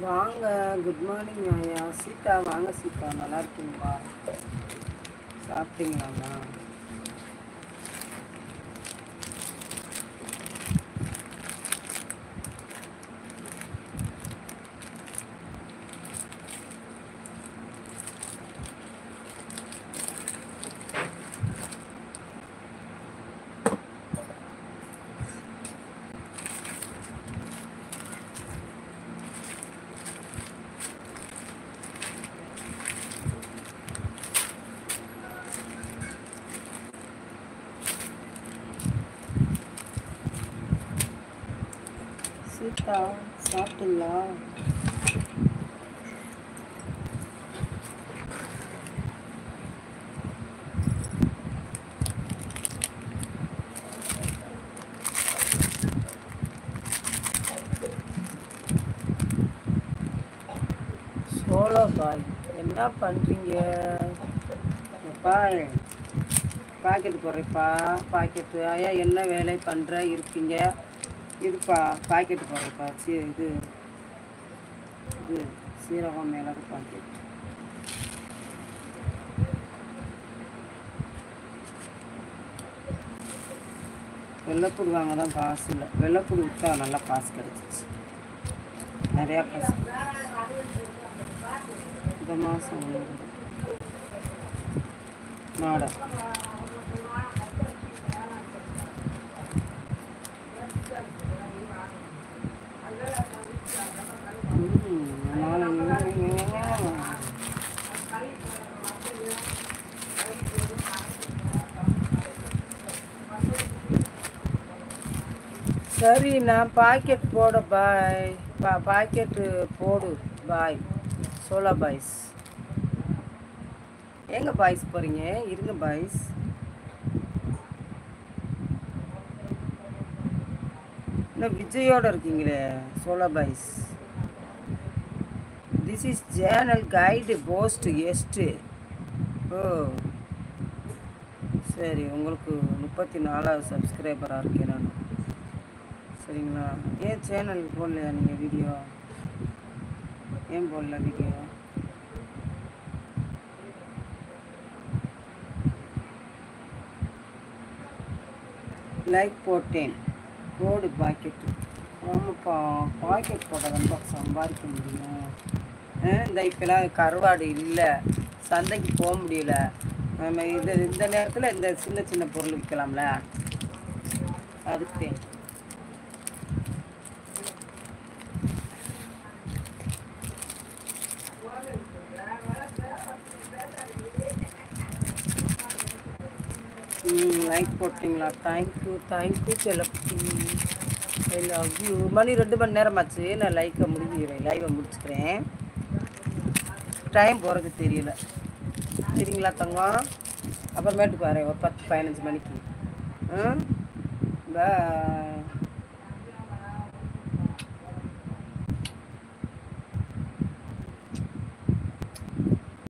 வாங்க. Good morning ஐயா. சீதா வாங்க சீதா, நல்லா இருக்கீங்களா? சாப்பிட்டீங்களாண்ணா? சீதா சாப்பிட்டீங்களா? சோலோ பாய் என்ன பண்ணுறீங்க? பாய் பாக்கெட்டு போடுறேப்பா. பாக்கெட்டு ஐயா என்ன வேலை பண்ணுற இருப்பீங்க? இருப்பா பாக்கெட்டு போடுறேப்பா. இது இது சீரகம் மிளகு பாக்கெட். வெள்ளைப்பூடு வாங்க தான் காசு இல்லை. வெள்ளைப்பூடு விற்றா நல்லா காசு கிடச்சிச்சு, நிறையா காசு. இந்த மாதம் மாடை சரி, நான் பாக்கெட் போட பாய். பாக்கெட்டு போடு பாய். சோலா பாய்ஸ் எங்க பாய்ஸ் போகிறீங்க? இருங்க பாய்ஸ். இன்னும் விஜயோட இருக்கீங்களே சோலா boys. This is channel guide post எஸ்ட்டு. ஓ சரி, உங்களுக்கு 34வது சப்ஸ்கிரைபராக இருக்கேன் நான். சரிங்களா? ஏன் சேனல் போடலையா நீங்கள் வீடியோ? ஏன் போடல வீடியோ? லைக் போட்டேன். போடு பாக்கெட்டு. ஆமாப்பா, பாக்கெட் போட ரொம்ப சம்பாதிக்க முடியும். இந்த இப்போலாம் கருவாடு இல்லை, சந்தைக்கு போக முடியல. நம்ம இந்த நேரத்தில் இந்த சின்ன சின்ன பொருள் விற்கலாம்ல, அதுக்கு லைக் போட்டிங்களா? தேங்க்யூ செல்லப்பி. I love you. மணி 2 மணி நேரம் ஆச்சு. நான் லைவை முடிச்சுக்கிறேன். டைம் போகிறது தெரியல. சரிங்களா தங்கம்? அப்புறமேட்டுக்கு வரேன் ஒரு 10-15 மணிக்கு. பாய்.